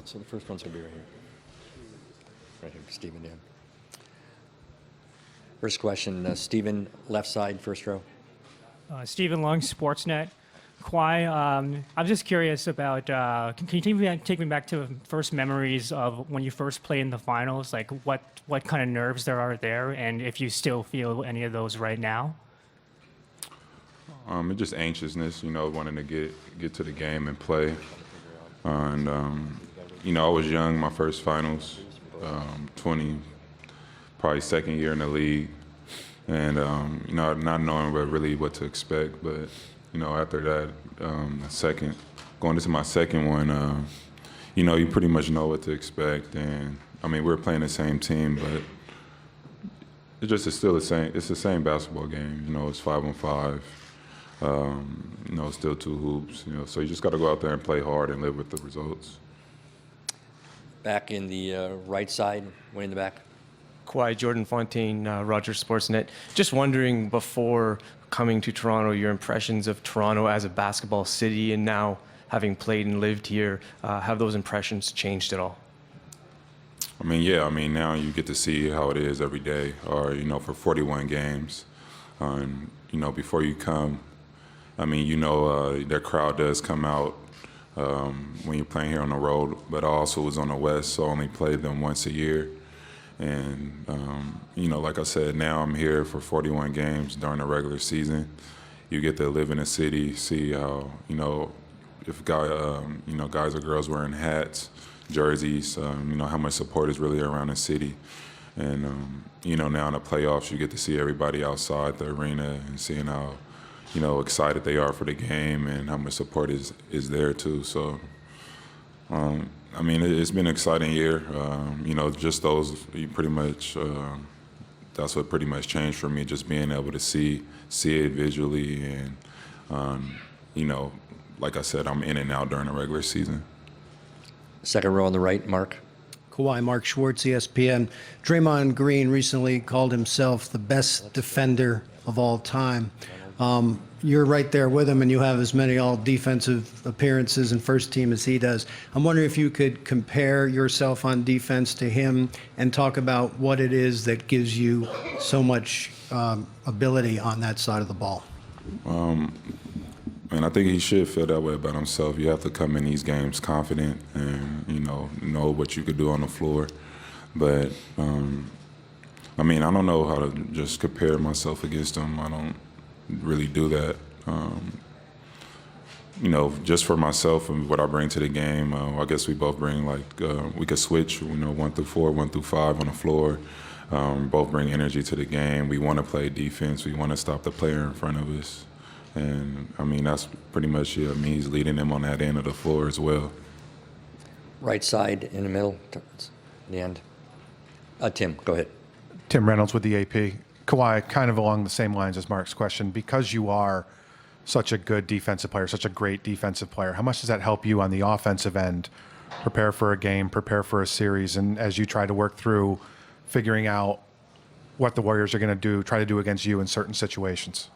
So the first one's going to be right here. Right here, Stephen Dan. First question, Stephen, left side, first row. Stephen Lung, Sportsnet. Kawhi, I'm just curious about, can you take me back to first memories of when you first played in the finals? Like what kind of nerves there are there, and if you still feel any of those right now? It's just anxiousness, wanting to get to the game and play. And I was young, my first finals, 20, probably second year in the league, and not knowing really what to expect. But after that, going into my second one, you pretty much know what to expect. And we were playing the same team, but it's still the same. It's the same basketball game. It's 5-on-5. It's still two hoops. So you just got to go out there and play hard and live with the results. Back in the right side, way in the back. Kawhi, Jordan Fontaine, Rogers Sportsnet. Just wondering, before coming to Toronto, your impressions of Toronto as a basketball city, and now having played and lived here, have those impressions changed at all? Now you get to see how it is every day, or, for 41 games. Before you come, their crowd does come out when you're playing here on the road, but I also was on the West, so I only played them once a year. And, like I said, now I'm here for 41 games during the regular season. You get to live in the city, see how, if guys or girls wearing hats, jerseys, how much support is really around the city. And, now in the playoffs, you get to see everybody outside the arena and seeing how, excited they are for the game and how much support is there too. So, it's been an exciting year. Just those, that's what pretty much changed for me, just being able to see it visually. And, like I said, I'm in and out during the regular season. Second row on the right, Mark. Kawhi, Mark Schwartz, ESPN. Draymond Green recently called himself the best defender of all time. You're right there with him, and you have as many all-defensive appearances and first team as he does. I'm wondering if you could compare yourself on defense to him and talk about what it is that gives you so much ability on that side of the ball. I think he should feel that way about himself. You have to come in these games confident and, know what you could do on the floor. But, I don't know how to just compare myself against him. I don't really do that. Just for myself and what I bring to the game, I guess we both bring, we could switch, 1 through 4, 1 through 5 on the floor. Both bring energy to the game. We want to play defense. We want to stop the player in front of us. And, that's pretty much it. He's leading them on that end of the floor as well. Right side, in the middle, the end. Tim, go ahead. Tim Reynolds with the AP. Kawhi, kind of along the same lines as Mark's question, because you are such a good defensive player, such a great defensive player, how much does that help you on the offensive end, prepare for a game, prepare for a series, and as you try to work through figuring out what the Warriors are going to try to do against you in certain situations?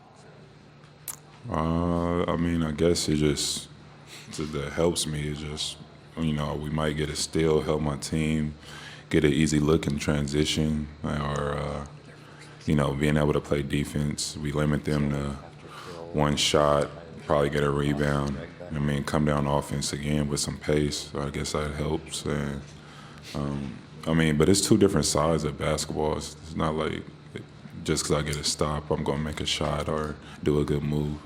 I guess that helps me. It's just, we might get a steal, help my team get an easy look in transition, or, being able to play defense. We limit them to one shot, probably get a rebound. Come down offense again with some pace. So I guess that helps. And, but it's two different sides of basketball. It's not like just because I get a stop, I'm going to make a shot or do a good move.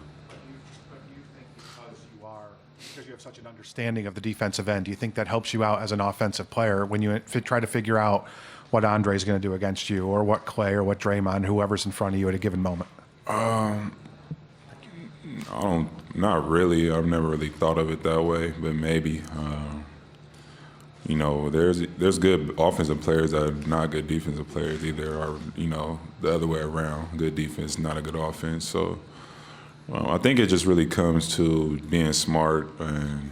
Because you have such an understanding of the defensive end, do you think that helps you out as an offensive player when you try to figure out what Andre's going to do against you, or what Clay or what Draymond, whoever's in front of you at a given moment? Not really. I've never really thought of it that way, but maybe. There's good offensive players that are not good defensive players either, or, the other way around. Good defense, not a good offense. So I think it just really comes to being smart and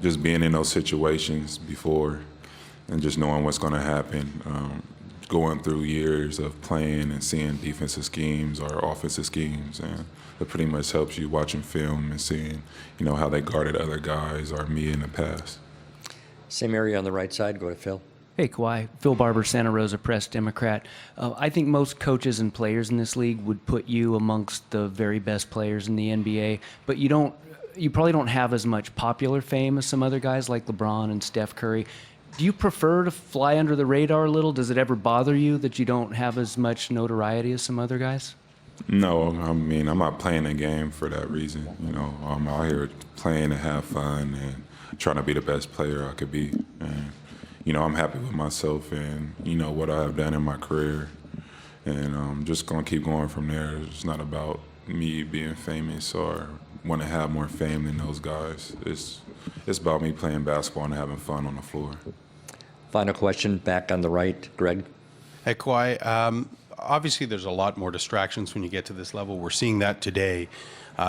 just being in those situations before and just knowing what's going to happen. Going through years of playing and seeing defensive schemes or offensive schemes, and it pretty much helps you watching film and seeing, how they guarded other guys or me in the past. Same area on the right side. Go to Phil. Hey, Kawhi. Phil Barber, Santa Rosa Press, Democrat. I think most coaches and players in this league would put you amongst the very best players in the NBA, but you probably don't have as much popular fame as some other guys like LeBron and Steph Curry. Do you prefer to fly under the radar a little? Does it ever bother you that you don't have as much notoriety as some other guys? No, I mean, I'm not playing the game for that reason. You know, I'm out here playing to have fun and trying to be the best player I could be. And, you know, I'm happy with myself and, you know, what I have done in my career. And I'm just going to keep going from there. It's not about me being famous or want to have more fame than those guys. It's about me playing basketball and having fun on the floor. Final question, back on the right, Greg. Hey, Kawhi, obviously there's a lot more distractions when you get to this level. We're seeing that today.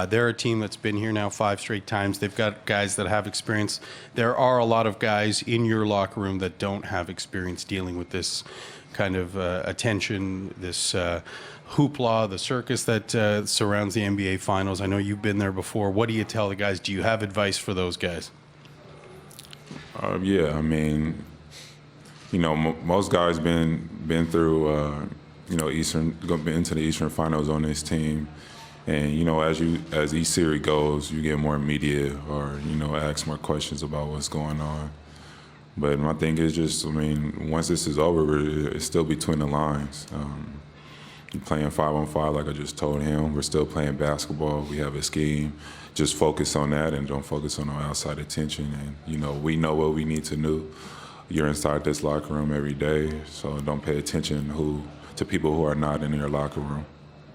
They're a team that's been here now 5 straight times. They've got guys that have experience. There are a lot of guys in your locker room that don't have experience dealing with this kind of attention, this hoopla, the circus that surrounds the NBA Finals. I know you've been there before. What do you tell the guys? Do you have advice for those guys? Yeah, I mean, you know, most guys been through, you know, been to the Eastern Finals on this team, and you know, as each series goes, you get more media or you know, ask more questions about what's going on. But my thing is just, I mean, once this is over, it's still between the lines. You're playing 5-on-5, like I just told him. We're still playing basketball. We have a scheme. Just focus on that and don't focus on no outside attention. And you know, we know what we need to do. You're inside this locker room every day, so don't pay attention to people who are not in your locker room.